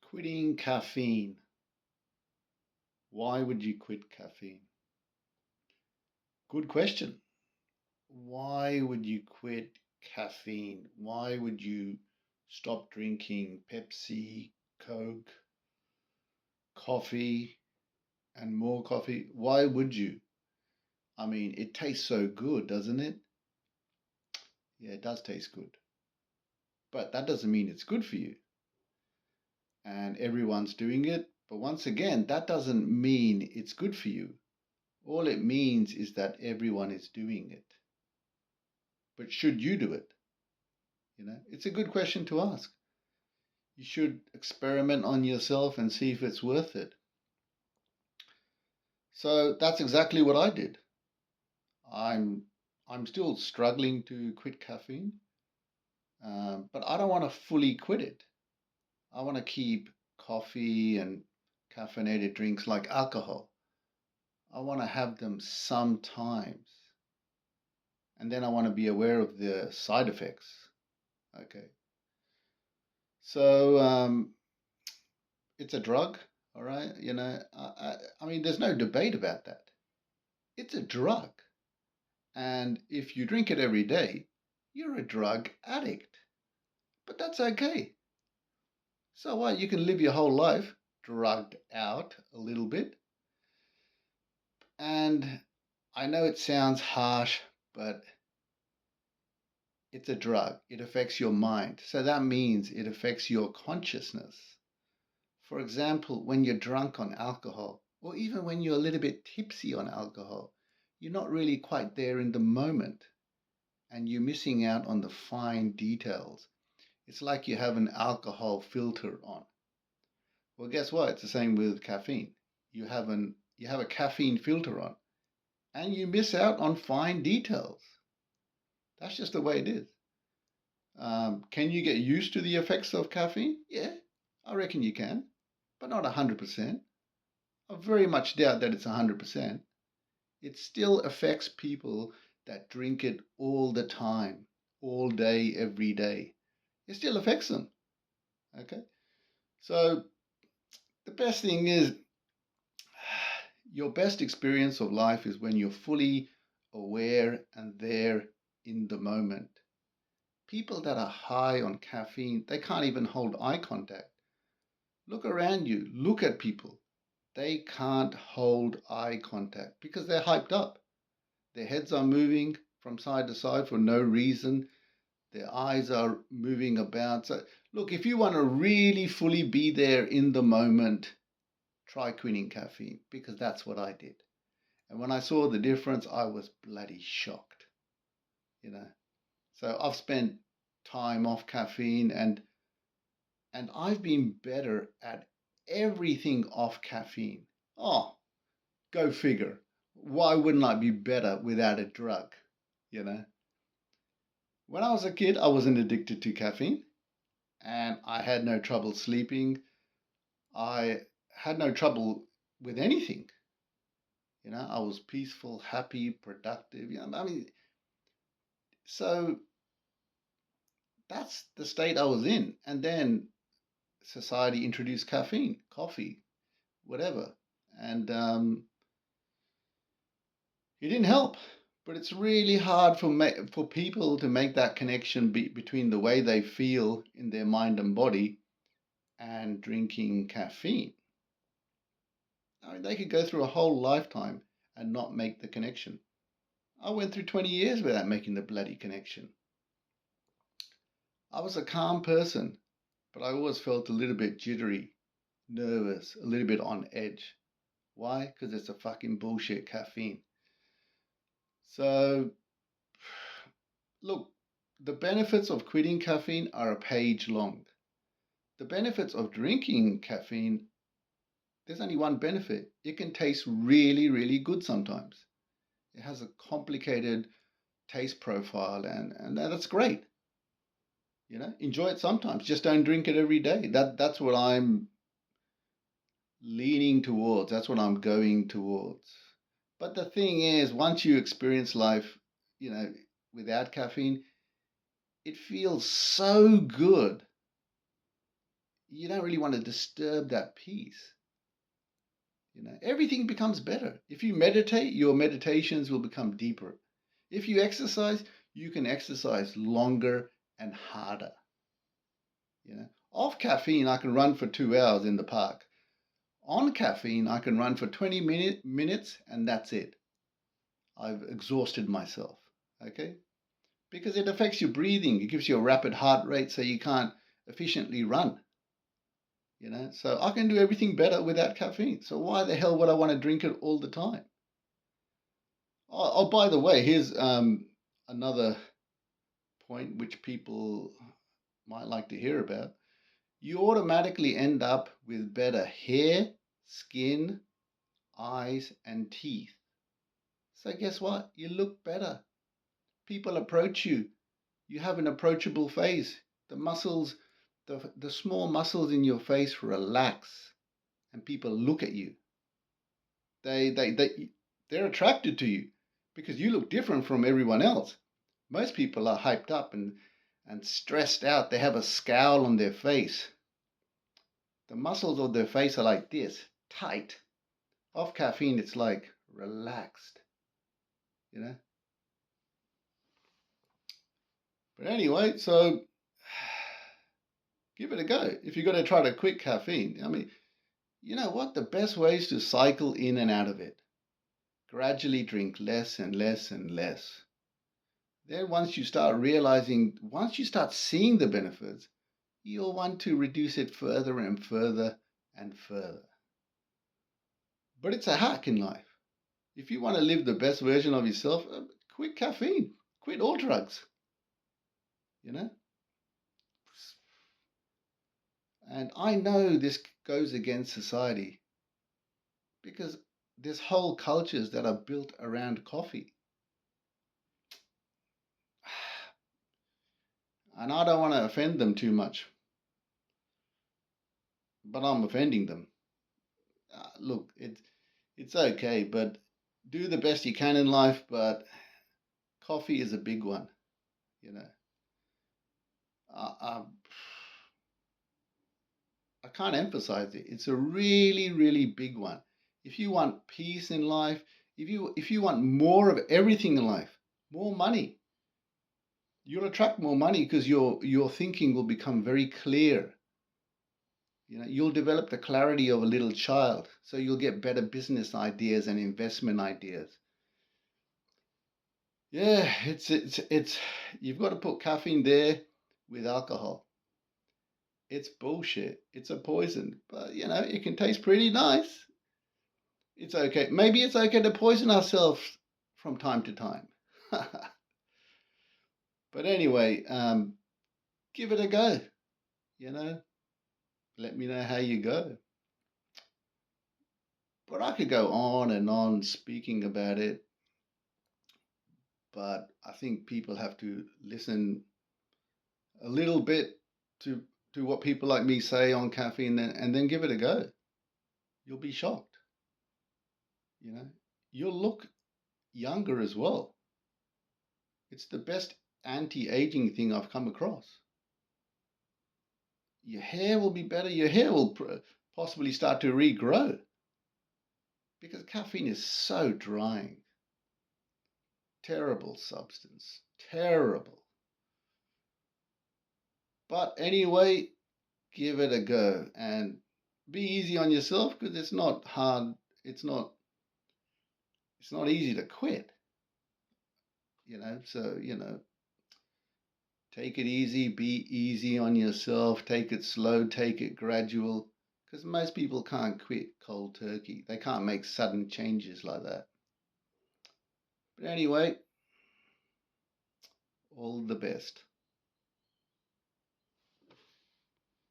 Quitting caffeine. Why would you quit caffeine? Good question. Why would you quit caffeine? Why would you stop drinking Pepsi, Coke, coffee, and more coffee? Why would you? I mean, it tastes so good, doesn't it? Yeah, it does taste good. But that doesn't mean it's good for you. And everyone's doing it. But once again, that doesn't mean it's good for you. All it means is that everyone is doing it. But should you do it? It's a good question to ask. You should experiment on yourself and see if it's worth it. So that's exactly what I did. I'm I'm still struggling to quit caffeine, but I don't want to fully quit it. I want to keep coffee and caffeinated drinks like alcohol. I want to have them sometimes, and then I want to be aware of the side effects. Okay, so it's a drug, all right. I mean, there's no debate about that. It's a drug. And if you drink it every day, you're a drug addict. But that's okay. So what? You can live your whole life drugged out a little bit. And I know it sounds harsh, but it's a drug. It affects your mind. So that means it affects your consciousness. For example, when you're drunk on alcohol, or even when you're a little bit tipsy on alcohol, you're not really quite there in the moment and you're missing out on the fine details. It's like you have an alcohol filter on. Well, guess what? It's the same with caffeine. You have a caffeine filter on and you miss out on fine details. That's just the way it is. Can you get used to the effects of caffeine? Yeah, I reckon you can, but not 100%. I very much doubt that it's 100%. It still affects people that drink it all the time, all day, every day. It still affects them. Okay. So the best thing is your best experience of life is when you're fully aware and there in the moment. People that are high on caffeine, they can't even hold eye contact. Look around you, look at people. They can't hold eye contact because they're hyped up. Their heads are moving from side to side for no reason. Their eyes are moving about. So, look, if you want to really fully be there in the moment, try quitting caffeine because that's what I did. And when I saw the difference, I was bloody shocked, you know. So I've spent time off caffeine and I've been better at everything off caffeine. Oh, go figure. Why wouldn't I be better without a drug, you know? When I was a kid, I wasn't addicted to caffeine and I had no trouble sleeping. I had no trouble with anything. I was peaceful, happy, productive. I mean, so that's the state I was in. And then society introduced caffeine, coffee, whatever. And it didn't help. But it's really hard for people to make that connection between the way they feel in their mind and body and drinking caffeine. I mean, they could go through a whole lifetime and not make the connection. I went through 20 years without making the bloody connection. I was a calm person, but I always felt a little bit jittery, nervous, a little bit on edge. Why? Because it's a fucking bullshit caffeine. So, look, the benefits of quitting caffeine are a page long. The benefits of drinking caffeine, there's only one benefit. It can taste really, really good sometimes. It has a complicated taste profile, and that's great. Enjoy it sometimes. Just don't drink it every day. That's what I'm leaning towards. That's what I'm going towards. But the thing is, once you experience life, you know, without caffeine, it feels so good. You don't really want to disturb that peace. Everything becomes better. If you meditate, your meditations will become deeper. If you exercise, you can exercise longer and harder. Off caffeine, I can run for 2 hours in the park. On caffeine, I can run for 20 minutes and that's it. I've exhausted myself. Okay? Because it affects your breathing. It gives you a rapid heart rate so you can't efficiently run. So I can do everything better without caffeine. So why the hell would I want to drink it all the time? Oh, by the way, here's another point which people might like to hear about. You automatically end up with better hair, skin, eyes, and teeth. So guess what? You look better. People approach you. You have an approachable face. The muscles, the small muscles in your face relax, and people look at you. They're attracted to you because you look different from everyone else. Most people are hyped up and stressed out. They have a scowl on their face. The muscles of their face are like this, tight. Off caffeine, it's like relaxed, you know. But anyway, so give it a go. If you're going to try to quit caffeine, I mean, you know what? The best way is to cycle in and out of it. Gradually drink less and less and less. Then once you start seeing the benefits, you'll want to reduce it further and further and further. But it's a hack in life. If you want to live the best version of yourself, quit caffeine, quit all drugs, you know? And I know this goes against society because there's whole cultures that are built around coffee. And I don't want to offend them too much, but I'm offending them. Look, it's okay, but do the best you can in life, but coffee is a big one, you know. I, I can't emphasize it. It's a really, really big one. If you want peace in life, if you want more of everything in life, more money, you'll attract more money because your thinking will become very clear. You'll develop the clarity of a little child, so you'll get better business ideas and investment ideas. Yeah, it's you've got to put caffeine there with alcohol. It's bullshit. It's a poison, but it can taste pretty nice. It's okay. Maybe it's okay to poison ourselves from time to time. But anyway, give it a go. You know, let me know how you go. But I could go on and on speaking about it, but I think people have to listen a little bit to what people like me say on caffeine and then give it a go. You'll be shocked. You know, you'll look younger as well. It's the best anti-aging thing I've come across. Your hair will be better. Your hair will possibly start to regrow because caffeine is so drying. Terrible substance. Terrible. But anyway, give it a go and be easy on yourself because it's not hard. It's not easy to quit. So take it easy, be easy on yourself, take it slow, take it gradual. Because most people can't quit cold turkey. They can't make sudden changes like that. But anyway, all the best.